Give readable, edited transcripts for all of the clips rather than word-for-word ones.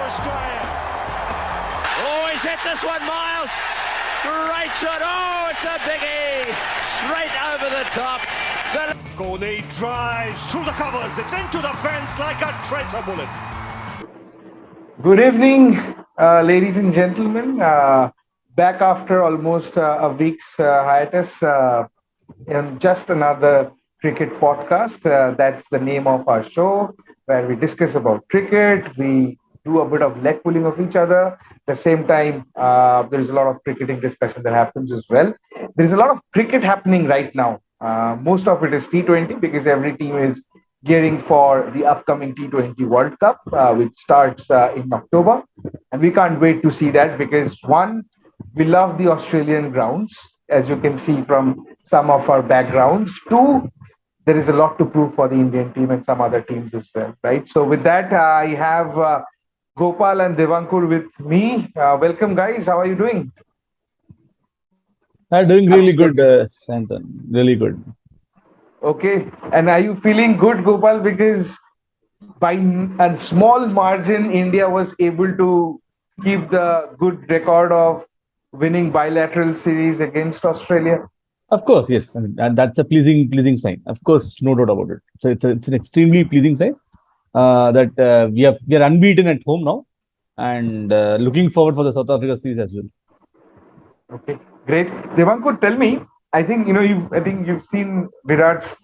Australia. Oh, he's hit this one, Miles. Great shot. Oh, it's a biggie. Straight over the top. Kohli drives through the covers. It's into the fence like a tracer bullet. Good evening, ladies and gentlemen. Back after almost a week's hiatus, and just another cricket podcast. That's the name of our show, where we discuss about cricket. We do a bit of leg pulling of each other. At the same time, there is a lot of cricketing discussion that happens as well. There is a lot of cricket happening right now. Most of it is T20 because every team is gearing for the upcoming T20 World Cup, which starts in October. And we can't wait to see that because one, we love the Australian grounds, as you can see from some of our backgrounds. Two, there is a lot to prove for the Indian team and some other teams as well, right? So with that, I have Gopal and Devankur with me. Welcome, guys. How are you doing? Doing really good, Santan. Really good. Okay. And are you feeling good, Gopal? Because by a small margin, India was able to keep the good record of winning bilateral series against Australia. Of course, yes. I mean, and that's a pleasing sign. Of course, no doubt about it. So it's an extremely pleasing sign that we are unbeaten at home now, and looking forward for the South Africa series as well. Okay, great. Devankur, tell me. I think you've seen Virat's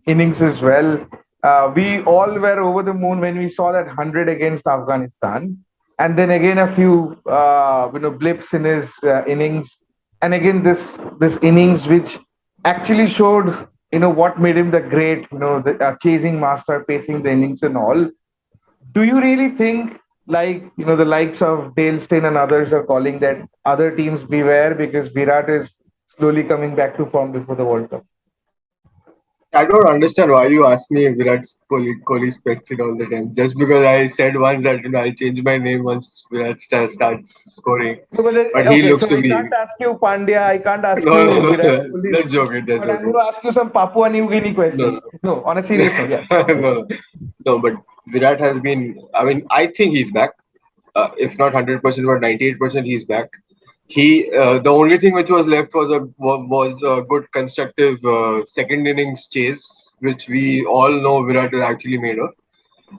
innings as well. We all were over the moon when we saw that 100 against Afghanistan, and then again a few blips in his innings, and again this innings which actually showed what made him the great, the chasing master, pacing the innings and all. Do you really think the likes of Dale Steyn and others are calling that other teams beware because Virat is slowly coming back to form before the World Cup? I don't understand why you ask me if Virat Kohli expected all the time. Just because I said once that I'll change my name once Virat starts scoring. But he looks to be. I can't ask you Pandya. I can't ask No, you Virat Kohli. That's joking. But I'm going to ask you some Papua New Guinea questions. No, on a serious note, yeah. No, but Virat has been. I mean, I think he's back. If not 100%, but 98%, he's back. The only thing which was left was a good constructive second innings chase, which we all know Virat is actually made of.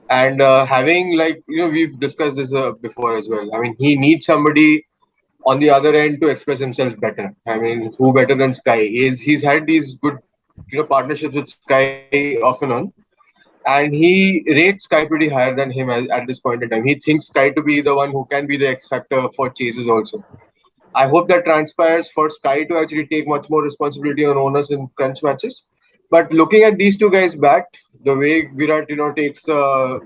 And having we've discussed this before as well. I mean, he needs somebody on the other end to express himself better. I mean, who better than Sky? He's had these good partnerships with Sky off and on. And he rates Sky pretty higher than him at this point in time. He thinks Sky to be the one who can be the X factor for chases also. I hope that transpires for Sky to actually take much more responsibility on owners in crunch matches. But looking at these two guys back, the way Virat takes the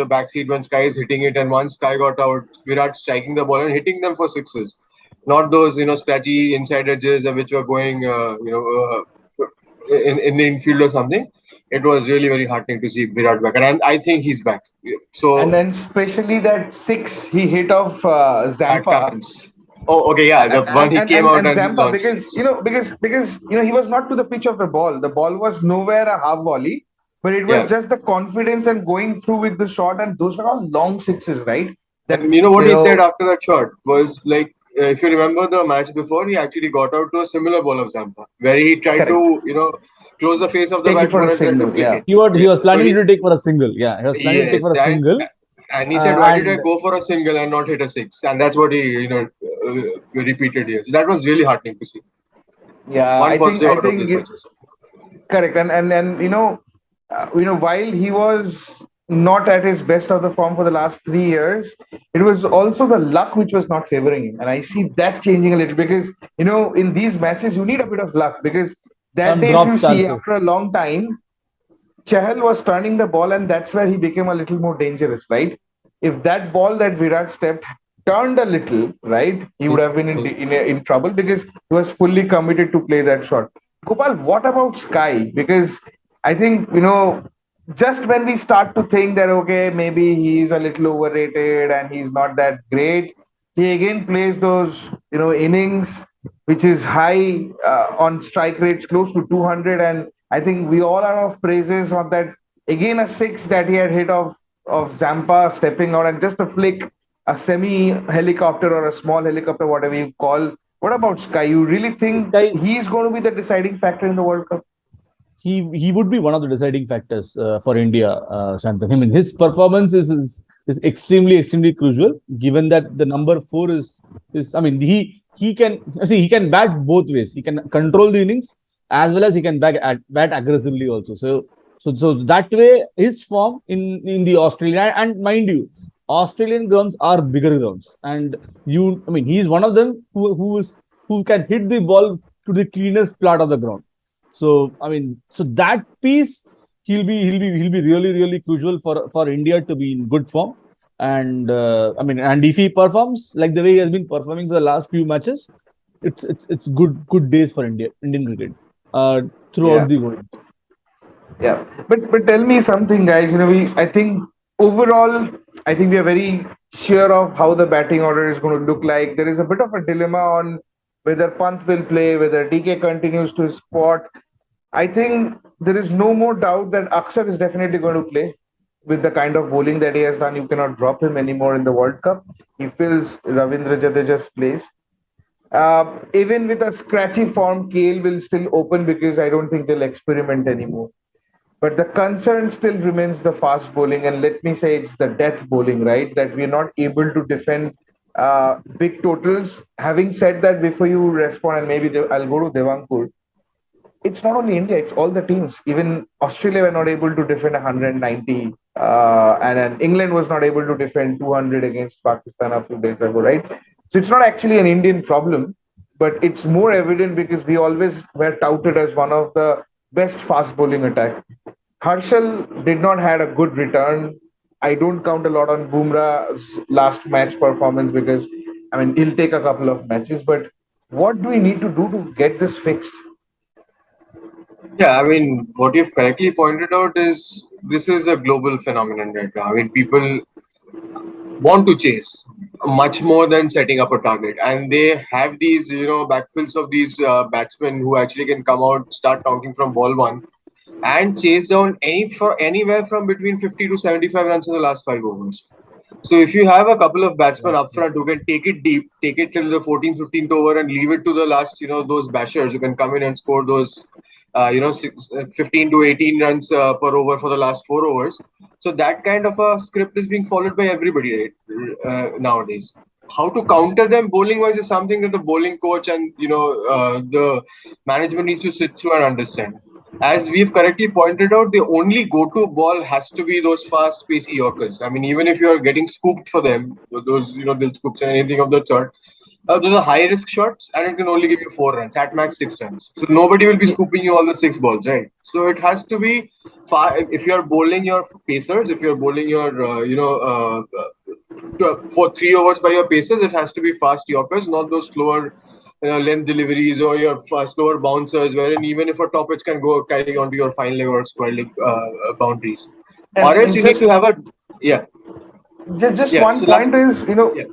backseat when Sky is hitting it, and once Sky got out, Virat striking the ball and hitting them for sixes, not those scratchy inside edges which were going in the infield or something. It was really very heartening to see Virat back, and I think he's back. So and then especially that six he hit off Zampa. Oh, okay, yeah. The one he came out and Zampa, launched. because he was not to the pitch of the ball. The ball was nowhere a half volley, but it was just the confidence and going through with the shot, and those were all long sixes, right? And what he said after that shot was like, if you remember the match before, he actually got out to a similar ball of Zampa, where he tried to close the face of the batsman and tried to flick it. He was planning to take for a single. Yeah, he was planning to take for a single. And he said, why did I go for a single and not hit a six? And that's what he, repeated here. So that was really heartening to see. Yeah, I think correct. And while he was not at his best of the form for the last 3 years, it was also the luck which was not favoring him. And I see that changing a little because, in these matches, you need a bit of luck because that day, if you see, after a long time, Chahal was turning the ball, and that's where he became a little more dangerous, right? If that ball that Virat stepped turned a little, right, he would have been in trouble because he was fully committed to play that shot. Gopal, what about Sky? Because I think, just when we start to think that, okay, maybe he's a little overrated and he's not that great, he again plays those, innings, which is high on strike rates, close to 200. And I think we all are of praises on that. Again, a six that he had hit of Zampa stepping out and just a flick a semi-helicopter or a small helicopter, whatever you call. What about Sky? You really think Sky, he's going to be the deciding factor in the World Cup? he would be one of the deciding factors for India, Shantanu. I mean, his performance is extremely crucial, given that the number four is. I mean, he can see he can bat both ways. He can control the innings as well as he can bat aggressively also. So that way, his form in the Australian, and mind you, Australian grounds are bigger grounds, and I mean, he is one of them who can hit the ball to the cleanest part of the ground. So I mean, so that piece he'll be really crucial for India to be in good form. And I mean, and if he performs like the way he has been performing for the last few matches, it's good days for Indian cricket throughout Yeah. the world. Yeah, but tell me something, guys. I think overall, I think we are very sure of how the batting order is going to look like. There is a bit of a dilemma on whether Pant will play, whether DK continues to spot. I think there is no more doubt that Akshar is definitely going to play with the kind of bowling that he has done. You cannot drop him anymore in the World Cup. He fills Ravindra Jadeja's place. Even with a scratchy form, KL will still open because I don't think they'll experiment anymore. But the concern still remains the fast bowling, and let me say it's the death bowling, right? That we're not able to defend big totals. Having said that, before you respond, and maybe I'll go to Devankur, it's not only India, it's all the teams. Even Australia were not able to defend 190, and then England was not able to defend 200 against Pakistan a few days ago, right? So it's not actually an Indian problem, but it's more evident because we always were touted as one of the best fast bowling attack. Harshal did not had a good return. I don't count a lot on Bumrah's last match performance because I mean he'll take a couple of matches. But what do we need to do to get this fixed? Yeah, I mean, what you've correctly pointed out is this is a global phenomenon right now. I mean, people want to chase much more than setting up a target, and they have these, backfills of these batsmen who actually can come out, start talking from ball one, and chase down anywhere from between 50 to 75 runs in the last 5 overs. So if you have a couple of batsmen up front who can take it deep, take it till the 14th, 15th over and leave it to the last, those bashers who can come in and score those, 15 to 18 runs per over for the last 4 overs. So that kind of a script is being followed by everybody nowadays. How to counter them bowling wise is something that the bowling coach and the management needs to sit through and understand. As we've correctly pointed out, the only go-to ball has to be those fast, pacey Yorkers. I mean, even if you're getting scooped for them, those Dil scoops and anything of that sort, those are high-risk shots, and it can only give you 4 runs, at max 6 runs. So nobody will be scooping you all the 6 balls, right? So it has to be if you're bowling your pacers, if you're bowling your for 3 overs by your pacers, it has to be fast Yorkers, not those slower length deliveries or your slower bouncers, wherein even if a top pitch can go carrying onto your fine leg or square leg boundaries. Or else And you need to have a just yeah. one So point is yeah.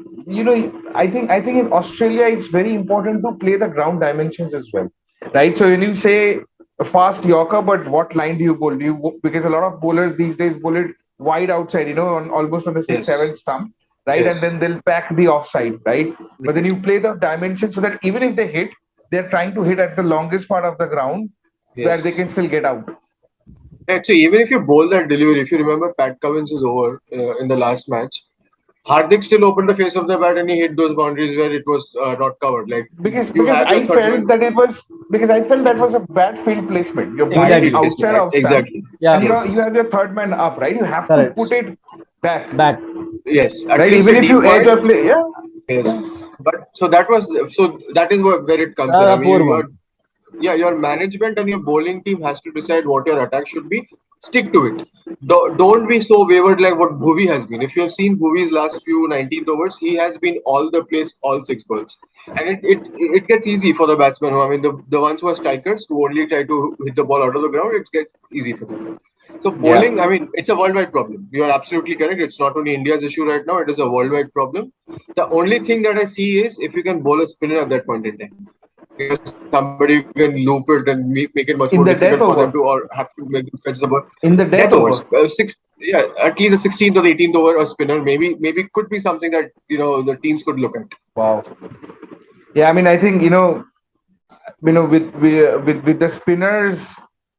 I think in Australia it's very important to play the ground dimensions as well, right? So when you say a fast Yorker, but what line do you bowl? Because a lot of bowlers these days bowl it wide outside, on almost on the six Yes. seven stump, right? And Yes. then they'll pack the offside, right? But then you play the dimension so that even if they hit, they're trying to hit at the longest part of the ground where they Yes. can still get out. Right. So even if you bowl that delivery, if you remember Pat Cummins' over in the last match, Hardik still opened the face of the bat and he hit those boundaries where it was not covered. Like because you because have your I third felt man. that it was because I felt that was a bad field placement. You're bowling Bad it field Exactly. outside placement. of stump, Exactly. and Yeah. you Yes. have your third man up, right? You have to put Correct. it back, Back. Yes. At right? least Even a if deep you edge point. or play, yeah, yeah. Yes. But so that is where it comes in. I A mean, poor one. your management and your bowling team has to decide what your attack should be. Stick to it. Don't be so wayward like what Bhuvi has been. If you have seen Bhuvi's last few 19th overs, he has been all the place, all 6 balls. And it gets easy for the batsmen. I mean, the ones who are strikers who only try to hit the ball out of the ground, it gets easy for them. So Yeah. bowling, I mean, it's a worldwide problem. You are absolutely correct. It's not only India's issue right now. It is a worldwide problem. The only thing that I see is if you can bowl a spinner at that point in time. somebody who can loop it and make it much In more the difficult death for them over. to, or have to make them fetch the ball. In the death Overs, over. at least the 16th or the 18th over, a spinner maybe could be something that the teams could look at. Wow. Yeah, I mean, I think with the spinners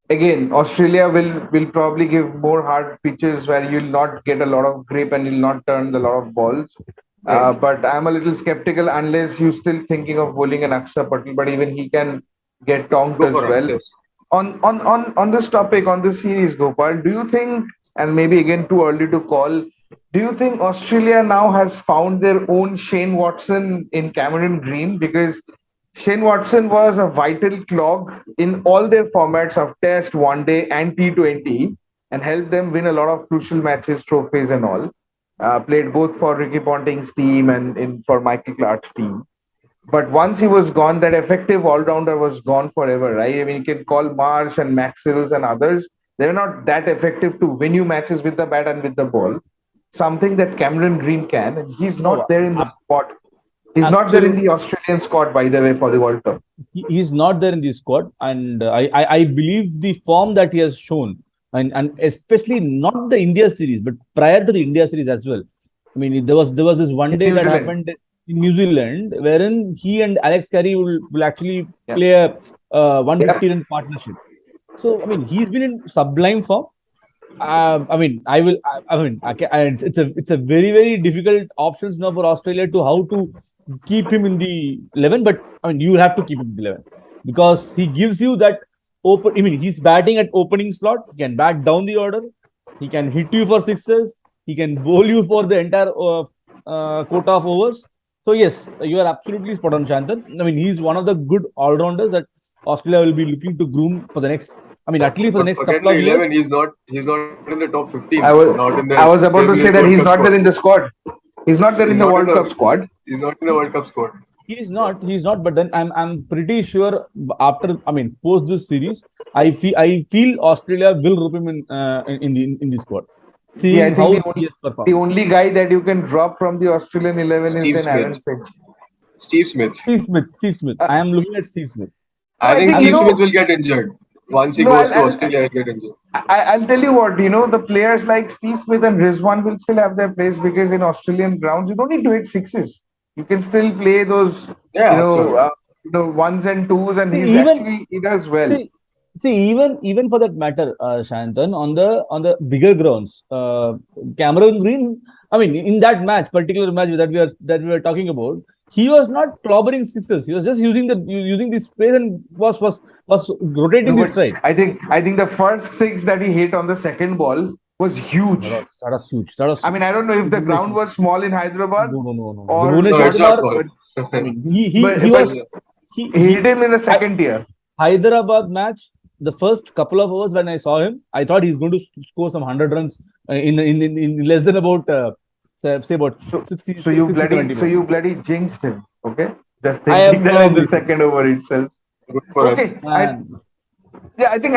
again, Australia will probably give more hard pitches where you'll not get a lot of grip and you'll not turn a lot of balls. Right. But I'm a little skeptical unless you're still thinking of bowling an Akshar Patel, but even he can get tonked Go as for well. yes. On this topic, on this series, Gopal, do you think, and maybe again too early to call, do you think Australia now has found their own Shane Watson in Cameron Green? Because Shane Watson was a vital clog in all their formats of Test, One Day, and T20, and helped them win a lot of crucial matches, trophies, and all. Played both for Ricky Ponting's team and for Michael Clark's team. But once he was gone, that effective all-rounder was gone forever, right? I mean, you can call Marsh and Maxwell's and others. They're not that effective to win you matches with the bat and with the ball. Something that Cameron Green can, and he's not there in the squad. He's not there in the Australian squad, by the way, for the World Cup. He's not there in the squad, and I believe the form that he has shown, and especially not the India series, but prior to the India series as well. I mean, there was this one day that happened in New Zealand, wherein he and Alex Carey will actually play a 150-run partnership. So I mean, he's been in sublime form. It's a very difficult options now for Australia to how to keep him in the 11, but I mean, you have to keep him in the 11 because he gives you that open. I mean, he's batting at opening slot. He can bat down the order. He can hit you for sixes. He can bowl you for the entire quota of overs. So yes, you are absolutely spot on, Shantan. I mean, he's one of the good all-rounders that Australia will be looking to groom for the next. I mean, at least for the next couple of 11, years. He's not in the top 15. I was about to say that he's not there in the squad. He's not there in the World Cup squad. He's not in the World Cup squad. He's not. But then I'm pretty sure after post this series, I feel Australia will rope him in the squad. See, I think the only guy that you can drop from the Australian 11 is then Aaron Finch. Steve Smith. I am looking at Steve Smith. I think Steve Smith will get injured. Once he goes to Australia, he'll get injured. I'll tell you what, the players like Steve Smith and Rizwan will still have their place because in Australian grounds, you don't need to hit sixes. You can still play those, ones and twos, and he does well. See, even for that matter, Shantan, on the bigger grounds, Cameron Green, in that particular match that we were talking about, he was not clobbering sixes. He was just using the space and was rotating the strike. I think the first six that he hit on the second ball was huge. That was huge. I mean, I don't know if the ground was small in Hyderabad. No. Or it's not small. He hit him in the second tier. Hyderabad match, the first couple of overs when I saw him, I thought he's going to score some 100 runs in less than about say about 60. So you bloody jinxed him. Okay, just thinking that in the second over itself. Good for us. I think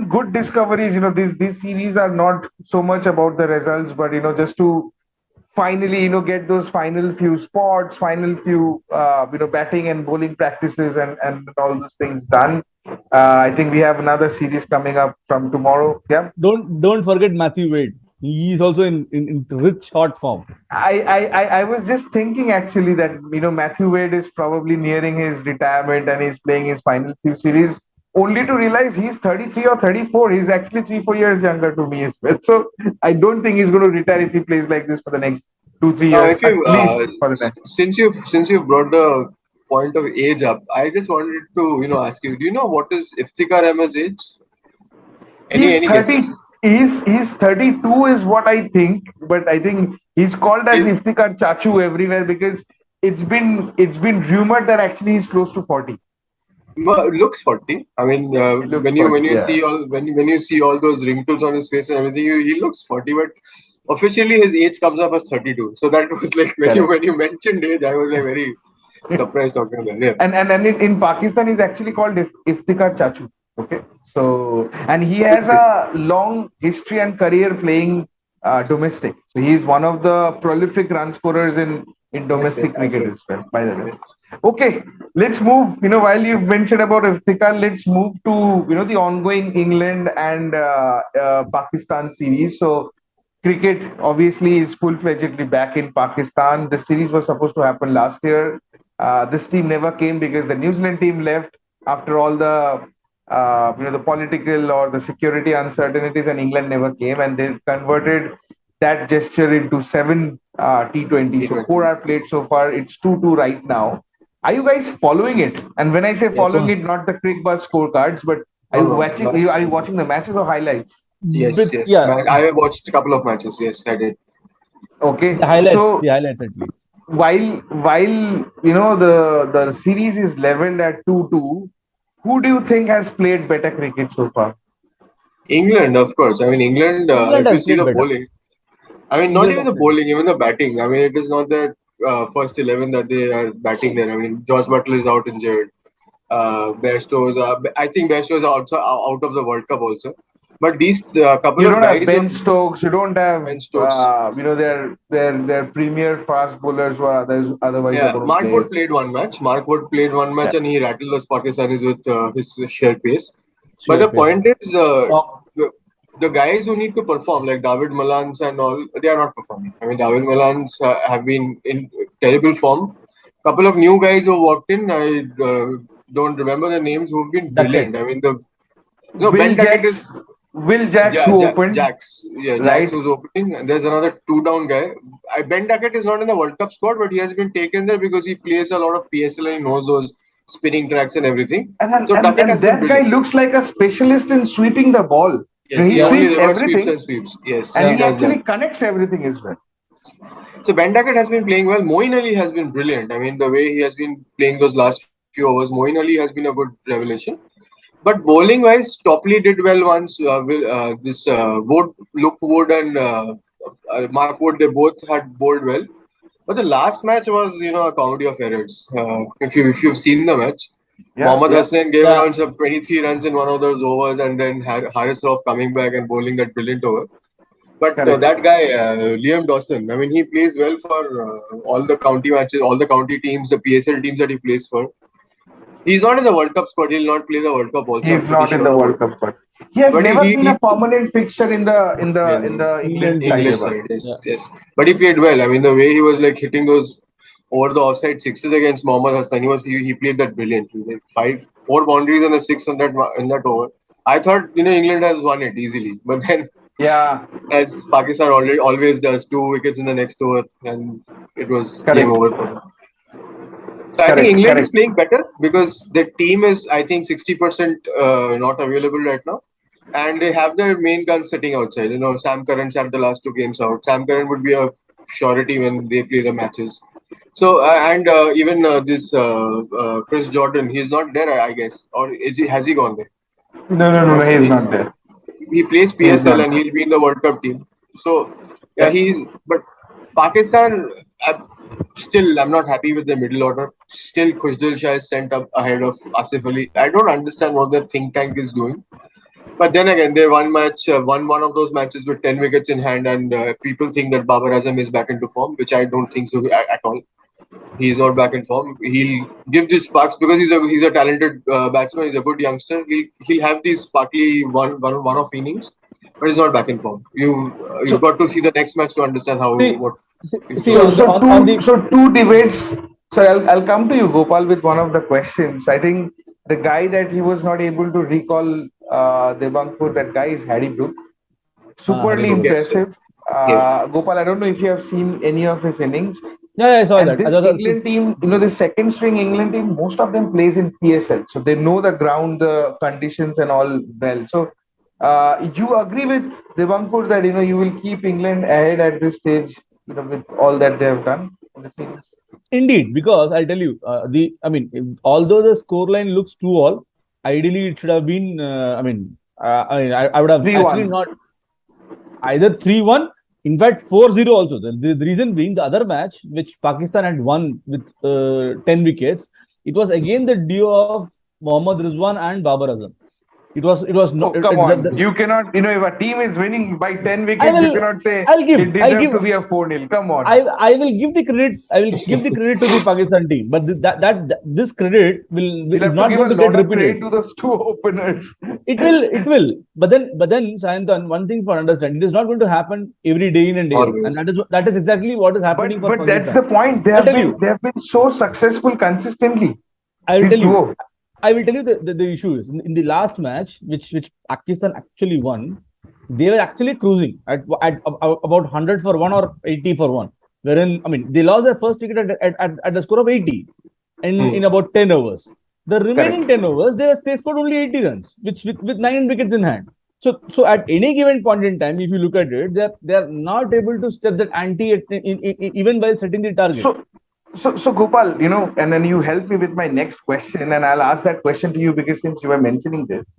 good discoveries. These series are not so much about the results, but just to finally get those final few spots, final few batting and bowling practices and all those things done. I think we have another series coming up from tomorrow. Yeah. Don't forget Matthew Wade. He is also in rich hot form. I was just thinking actually that Matthew Wade is probably nearing his retirement and he's playing his final few series, only to realize he's 33 or 34. He's actually 3-4 years younger to me as well. So I don't think he's going to retire if he plays like this for the next 2-3 years. Since you've brought the point of age up, I just wanted to ask you, do you know what is Iftikhar Ahmed's age? Any guesses? He's 32 is what I think, but I think he's called as Iftikhar Chachu everywhere because it's been rumored that actually he's close to 40. Looks 40. I mean, when you see all those wrinkles on his face and everything, he looks 40. But officially, his age comes up as 32. So that was like when you mentioned age, I was like very surprised talking about it. And in Pakistan, he's actually called Iftikhar Chachu. Okay, so and he has a long history and career playing domestic. So he's one of the prolific run scorers in in domestic Yes, cricket agree. as well, by the way. Okay, let's move. While you've mentioned about Iftikhar, let's move to the ongoing England and Pakistan series. So, cricket obviously is full-fledgedly back in Pakistan. The series was supposed to happen last year. This team never came because the New Zealand team left after all the political or the security uncertainties, and England never came, and they converted that gesture into seven T20. So four are T20s. played so far. It's 2-2 right now. Are you guys following it? And when I say following Yes. it, not the Crickbuzz scorecards, but are No, you no, watching? not. Are you watching the matches or highlights? Yes, With yes. yeah, I have watched a couple of matches. Yes, I did. Okay, the so highlights at least. while the series is leveled at 2-2, who do you think has played better cricket so far? England, of course. I mean, England. England If you has see played the better. bowling, I mean, not England even has the played better. bowling, even the batting. I mean, it is not that first 11 that they are batting there. I mean, Josh Butler is out injured. Bairstow's. I think Bairstow's out of the World Cup also. But these couple You of don't have guys who Ben Stokes. You don't have Ben Stokes. their premier fast bowlers who are otherwise are Yeah, going to Mark play. Wood played one match. Mark Wood played one match Yeah. and he rattled the Pakistanis with his sheer pace. But Sheer the pace. point is, Top. the guys who need to perform, like David Malans and all, they are not performing. I mean, David Malans have been in terrible form. Couple of new guys who walked in, I don't remember the names, who've been Duckett. brilliant. I mean, Will Ben Duckett is Jacks, Will Jacks who opened, Jax. Yeah, Jax right? was opening. And there's another two down guy. Ben Duckett is not in the World Cup squad, but he has been taken there because he plays a lot of PSL and he knows those spinning tracks and everything. And then, So and, Duckett and has been that guy brilliant. looks like a specialist in sweeping the ball. Yes, He he only sweeps reverse sweeps everything, and sweeps. Yes, and he he does actually that. connects everything as well. So Ben Duckett has been playing well. Moeen Ali has been brilliant. I mean, the way he has been playing those last few overs, Moeen Ali has been a good revelation. But bowling wise, Topley did well once. Luke Wood and Mark Wood, they both had bowled well. But the last match was, a comedy of errors. If you've seen the match, Yeah, Mohammad yeah. Hassan gave Yeah. around some 23 runs in one of those overs, and then Haris Rauf coming back and bowling that brilliant over. But Correct. that guy, Liam Dawson, I mean, he plays well for all the county matches, all the county teams, the PSL teams that he plays for. He's not in the World Cup squad. He'll not play the World Cup also. He's I'm pretty not in sure the about World it. Cup squad. He has But never been he a permanent fixture in in the England England side English ever. side, yes, Yeah. yes. But he played well. I mean, the way he was like hitting those over the offside sixes against Mohammad Hassan, he played that brilliantly. Like 4 boundaries and a six on that over. I thought England has won it easily, but then Yeah, as Pakistan always does, 2 wickets in the next over, and it was game correct, over for them. So I think correct, England is correct. playing better because their team is, I think, 60% not available right now. And they have their main gun sitting outside. Sam Curran sat the last 2 games out. Sam Curran would be a surety when they play the matches. So and even this Chris Jordan, he's not there, I guess, or is he? Has he gone there? No, no, I'm no, not no. sure. He's not there. He plays He's PSL not and there. he'll be in the World Cup team. So yeah, Yep. but Pakistan. Still, I'm not happy with the middle order. Still, Khushdil Shah is sent up ahead of Asif Ali. I don't understand what the think tank is doing. But then again, they won one of those matches with 10 wickets in hand, and people think that Babar Azam is back into form, which I don't think so at all. He's not back in form. He'll give these sparks because he's a talented batsman. He's a good youngster. He'll have these sparkly one-off innings, but he's not back in form. You've So got to see the next match to understand see, what. see So, on the so on the two debates. So I'll come to you, Gopal, with one of the questions. I think the guy that he was not able to recall Debankpur, that guy is Harry Brook. Harry Superly Brook. Yes, sir. impressive. Yes. Gopal, I don't know if you have seen any of his innings. Yeah, I saw And that. this England team, the second string England team, most of them plays in PSL. So they know the ground, the conditions and all well. So you agree with Devankar that, you will keep England ahead at this stage, with all that they have done in the series? Indeed, because I'll tell you, although the scoreline looks 2-2, ideally it should have been. I would have 3-1. actually not either 3-1. In fact, 4-0 also. The reason being, the other match which Pakistan had won with 10 wickets, it was again the duo of Mohammad Rizwan and Babar Azam. It was Oh, not. come on. You cannot, if a team is winning by 10 wickets, will- you cannot say I'll give- it deserved to be a 4-0. Come on. I will give the credit. I will give the credit to the Pakistan team, but this credit You'll is have to not give going a to get lot of repeated. credit to those two openers. It will. But then, Sayantan, one thing for understanding, it is not going to happen every day in and day out, Always. and that is exactly what is happening for But that's Pakistan. the point. They I'll have tell you. been so successful consistently. I will This tell you. duo. I will tell you the issue is in the last match, which Pakistan actually won, they were actually cruising at about 100 for one or 80 for one. Wherein, I mean, they lost their first wicket at a score of 80 in about 10 overs. The remaining 10 overs, they scored only 80 runs, which with 9 wickets in hand. So at any given point in time, if you look at it, they are not able to step that ante even while setting the target. So Gopal, and then you help me with my next question, and I'll ask that question to you because since you were mentioning this.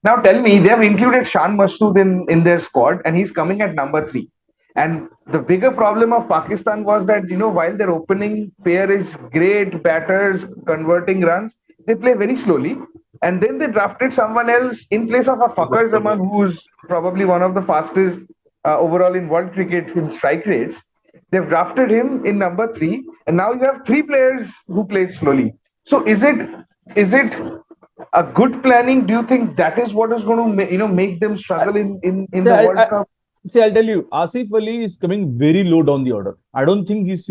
Now tell me, they have included Shan Masood in their squad, and he's coming at number 3. And the bigger problem of Pakistan was that, while their opening pair is great batters, converting runs, they play very slowly. And then they drafted someone else in place of a Fakhar Zaman, who's probably one of the fastest overall in world cricket in strike rates. They've drafted him in number 3, and now you have 3 players who play slowly. So is it a good planning? Do you think that is what is going to make them struggle in the World Cup? See, I'll tell you, Asif Ali is coming very low down the order. I don't think he's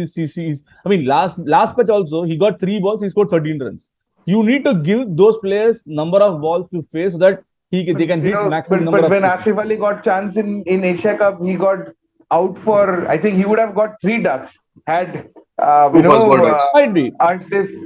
I mean, last match also, he got 3 balls, he scored 13 runs. You need to give those players number of balls to face so that they can hit maximum number but of when sixes. Asif Ali got chance in Asia Cup, he got out for, I think he would have got 3 ducks had Might be.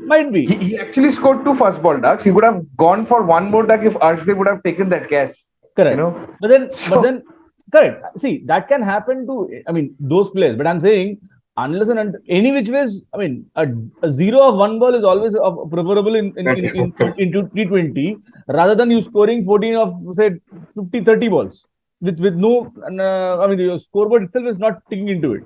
Might be. He actually scored 2 first ball ducks. He would have gone for 1 more duck if Arshdev would have taken that catch. Correct. But then correct. See, that can happen to, I mean, those players. But I'm saying, unless and any which ways, I mean, a 0 of 1 ball is always preferable in T20 rather than you scoring 14 of, say, 50, 30 balls. With no, I mean, your scoreboard itself is not taking into it.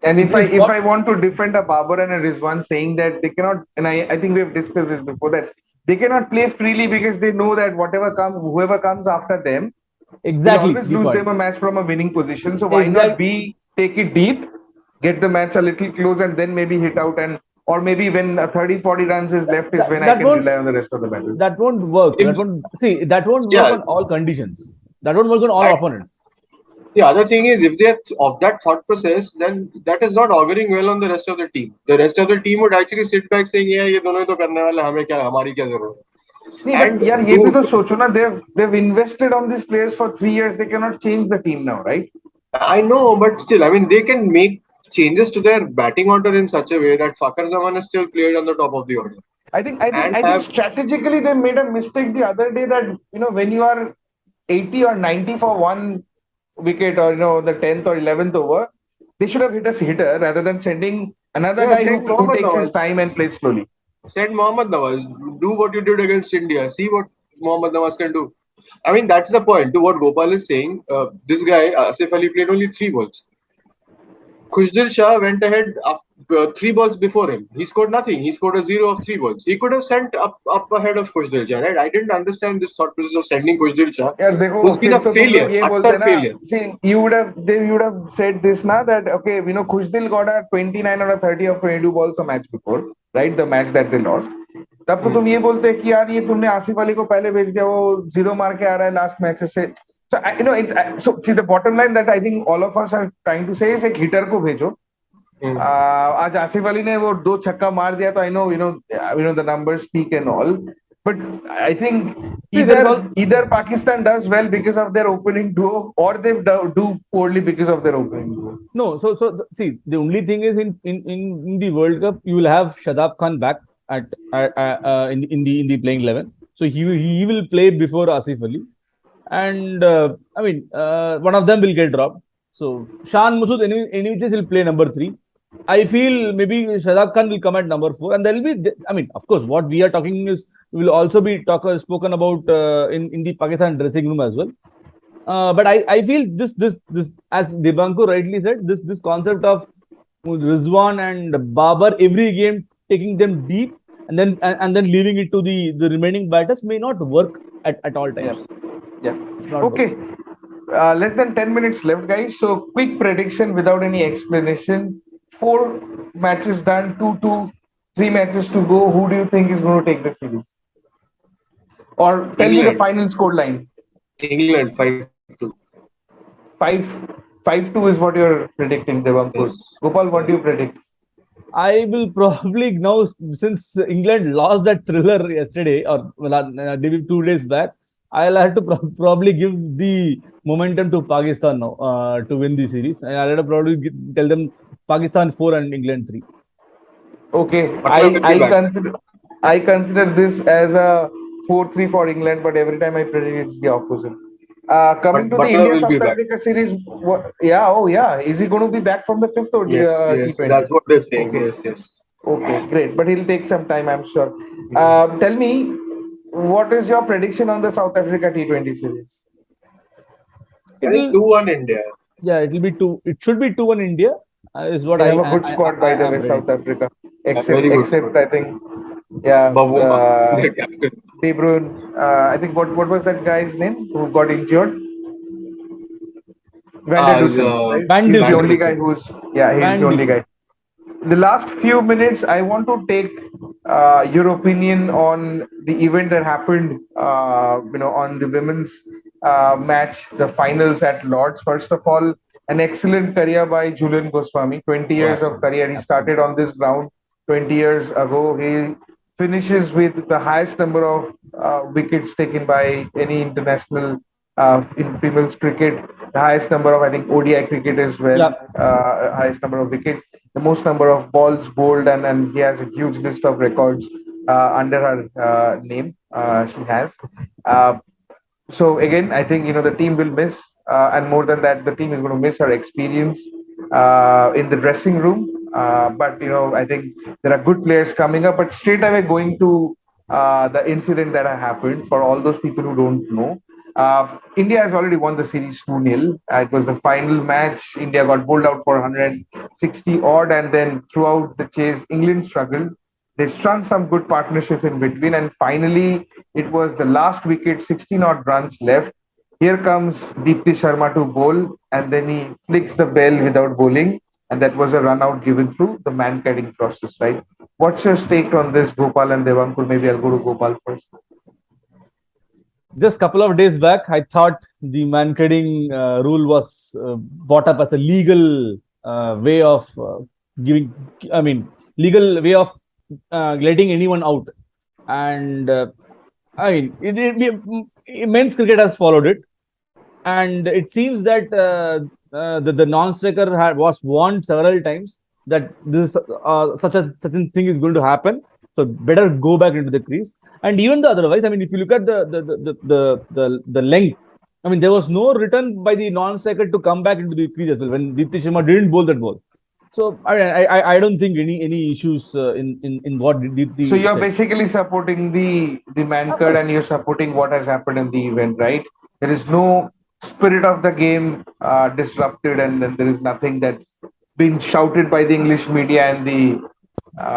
And if I want to defend a Babar and a Rizwan saying that they cannot, and I think we've discussed this before, that they cannot play freely because they know that whoever comes after them, exactly, will always lose them a match from a winning position. So why not take it deep, get the match a little close, and then maybe hit out, or maybe when 30-40 runs is left is when I can rely on the rest of the battle. That won't work. That won't work on all conditions. That won't work on all opponents. The other thing is, if they're of that thought process, then that is not auguring well on the rest of the team. The rest of the team would actually sit back saying, "Yeah, ये दोनों तो करने वाले, हमें क्या, हमारी क्या जरूरत?" And यार ये भी तो सोचो ना, they've invested on these players for 3 years. They cannot change the team now, right? I know, but still, I mean, they can make changes to their batting order in such a way that Fakhar Zaman is still cleared on the top of the order. I think strategically they made a mistake the other day that when you are 80 or 90 for 1 wicket or the 10th or 11th over, they should have hit a hitter rather than sending another guy who takes his time and plays slowly. Send Mohammad Nawaz, do what you did against India, see what Mohammad Nawaz can do. I mean, that's the point to what Gopal is saying. This guy, Asif Ali, played only 3 balls. Khushdil Shah went ahead 3 balls before him. He scored nothing. He scored a 0 of 3 balls. He could have sent up ahead of Khushdil Shah, right? I didn't understand this thought process of sending Khushdil Shah. Who's been a failure, utter failure. See, you would have said this now that okay, Khushdil got a 29 or a 30 of 22 balls a match before, right? The match that they lost. तब तो तुम ये बोलते कि यार ये तुमने आसिफ अली को पहले भेज दिया, वो 0 मार के आ रहा है लास्ट मैच से. So so see, the bottom line that I think all of us are trying to say is एक hitter को भेजो. आज आसिफ अली ने वो 2 छक्का मार दिया, तो I know the numbers speak and all, but I think either Pakistan does well because of their opening duo, or they do poorly because of their opening duo. No, so see, the only thing is in the World Cup you will have Shadab Khan back in the playing 11, so he will play before Asif Ali, and I mean one of them will get dropped. So Shan Masood anyways will play number 3. I feel maybe Shadab Khan will come at number 4, and there will be, I mean, of course, what we are talking is will also be spoken about in the Pakistan dressing room as well. But I feel this as Debanko rightly said, this concept of Rizwan and Babar every game taking them deep and then leaving it to the remaining batters may not work at all times. Yeah. Yeah. It's not good. Okay. Less than 10 minutes left, guys. So, quick prediction without any explanation. 4 matches done, 2-2, 3 matches to go. Who do you think is going to take the series? Or tell me the England. final score line. England 5-2. 5-2 is what you're predicting, Devankur. Yes. Gopal, what do you predict? I will probably now, since England lost that thriller yesterday or 2 days back, I'll have to probably give the momentum to Pakistan now to win the series. And I'll have to probably tell them Pakistan 4 and England 3. Okay, Butler will be back. I consider this as a 4-3 for England, but every time I predict it's the opposite. Coming to the Butler India will be South back. Africa series, yeah, is he going to be back from the fifth or Yes, T20? that's what they're saying. Okay. Yes. Okay, great, but he'll take some time, I'm sure. Tell me, what is your prediction on the South Africa T20 series? I think 2-1 India. Yeah, it'll be 2. It should be 2-1 India. Is what They I have a good squad, by the way, South Africa. Very good Except squad. I think, yeah, Bavuma, their captain. De Bruyne. I think what was that guy's name who got injured? Van der Dussen, right? Van He's the Dussen. only guy who's he's the only guy. The last few minutes, I want to take your opinion on the event that happened, on the women's match, the finals at Lords. First of all, an excellent career by Julian Goswami. 20 years of career. He started on this ground 20 years ago. He finishes with the highest number of wickets taken by any international in females cricket. The highest number of, I think, ODI cricket as well. Yeah. Highest number of wickets, the most number of balls bowled, and he has a huge list of records under her name. She has. So again, I think the team will miss, and more than that, the team is going to miss her experience in the dressing room. But I think there are good players coming up. But straight away, going to the incident that happened, for all those people who don't know, India has already won the series 2-0. It was the final match. India got bowled out for 160 odd, and then throughout the chase, England struggled. They strung some good partnerships in between, and finally, it was the last wicket, 16 odd runs left. Here comes Deepti Sharma to bowl, and then he flicks the bell without bowling, and that was a run out given through the mankading process, right? What's your take on this, Gopal and Devankur? Maybe I'll go to Gopal first. Just a couple of days back, I thought the mankading rule was brought up as a legal way of legal way of letting anyone out. And men's cricket has followed it. And it seems that the non-striker was warned several times that this such a thing is going to happen. So better go back into the crease. And even the otherwise, if you look at the length, there was no return by the non-striker to come back into the crease as well when Deepti Sharma didn't bowl that ball. So I don't think any issues in what Deepti. So you're basically supporting the mankad, and you're supporting what has happened in the event, right? There is no spirit of the game disrupted, and then there is nothing that's been shouted by the English media and the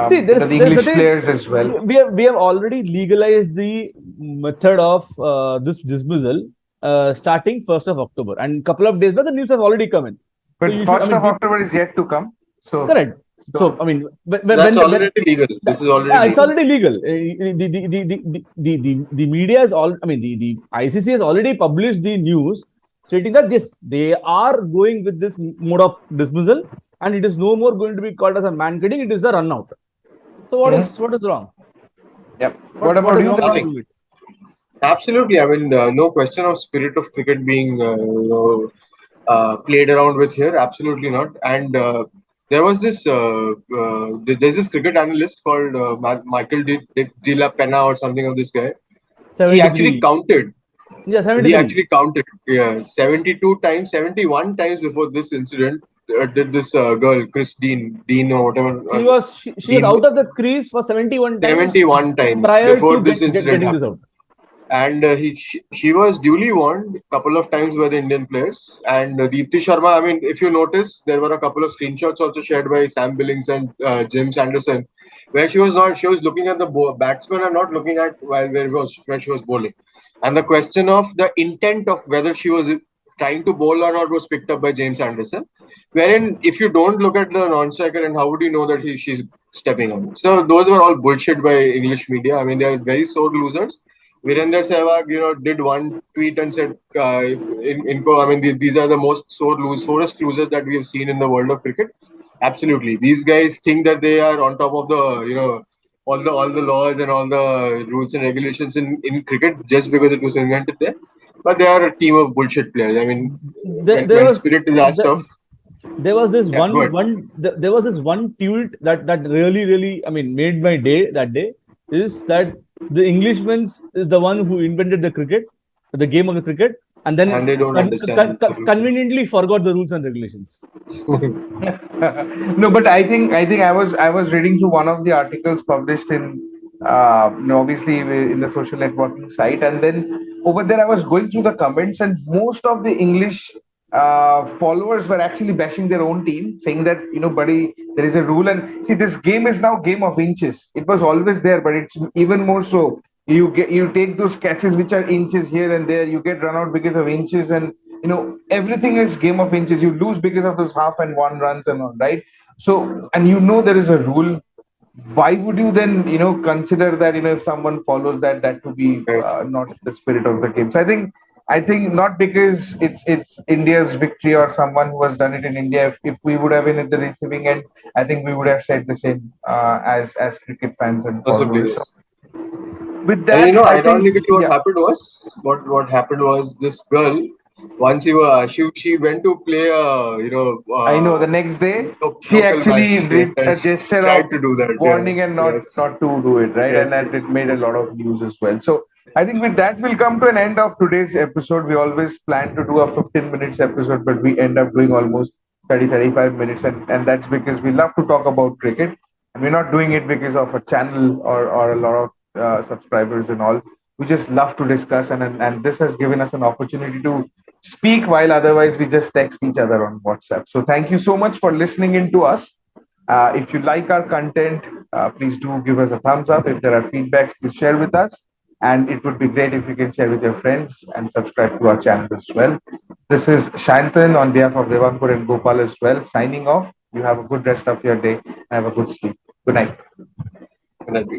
English players as well. We have already legalized the method of this dismissal starting 1st of October, and a couple of days back the news have already come in. But 1st of October is yet to come. So correct. So that's already legal. This is already. Yeah, it's already legal. The media is all. The ICC has already published the news stating that they are going with this mode of dismissal, and it is no more going to be called as a mankading. It is a run out. So what is wrong? Yep. What about you? Nothing. Absolutely. No question of spirit of cricket being played around with here. Absolutely not. And there was this. There's this cricket analyst called Michael De La Pena or something of this guy. 73. He actually counted. Yeah, 73. He actually counted. Yeah, 72 times, 71 times before this incident. Did this girl, Chris Dean or whatever? She was out of the crease for 71 times. 71 times prior before to this incident happened. And she was duly warned a couple of times by the Indian players. And Deepti Sharma, if you notice, there were a couple of screenshots also shared by Sam Billings and Jim Sanderson, where she was looking at the batsman and not looking at where she was bowling. And the question of the intent of whether she was trying to bowl or not was picked up by James Anderson. Wherein, if you don't look at the non-striker, and how would you know that she's stepping on? So those were all bullshit by English media. I mean, they are very sore losers. Virender Sehwag, did one tweet and said, these are the most sorest losers that we have seen in the world of cricket. Absolutely, these guys think that they are on top of the, all the laws and all the rules and regulations in cricket just because it was invented there. But they are a team of bullshit players. I mean, when spirit is asked of. There was this Yeah, go ahead. there was this one tweet that really made my day that day, is that the Englishman is the one who invented the game of the cricket, and then And they don't understand the rules. conveniently forgot the rules and regulations. No, but I think I was reading through one of the articles published in obviously in the social networking site, and then over there I was going through the comments, and most of the English followers were actually bashing their own team, saying that buddy, there is a rule, and see, this game is now game of inches. It was always there, but it's even more so. You take those catches which are inches here and there, you get run out because of inches, and everything is game of inches. You lose because of those half and one runs and all, right? So, and there is a rule. Why would you then consider that if someone follows that to be not the spirit of the game? So I think not because it's India's victory or someone who has done it in India. If we would have been at the receiving end, I think we would have said the same as cricket fans and Possibly, followers. yes. With that, And I ironically, think, what yeah. happened was this girl, once she went to play I know the next day she local actually match, did yes, a and she gesture tried of to do that, warning yeah. and not Yes. to do it, right? Yes, And that yes. it made a lot of news as well. So I think with that we'll come to an end of today's episode. We always plan to do a 15 minutes episode, but we end up doing almost 35 minutes, and that's because we love to talk about cricket, and we're not doing it because of a channel or a lot of subscribers and all. We just love to discuss, and this has given us an opportunity to speak while otherwise we just text each other on WhatsApp. So thank you so much for listening in to us. If you like our content, please do give us a thumbs up. If there are feedbacks, please share with us. And it would be great if you can share with your friends and subscribe to our channel as well. This is Shantan on behalf of Devankur and Gopal as well, signing off. You have a good rest of your day and have a good sleep. Good night. Definitely.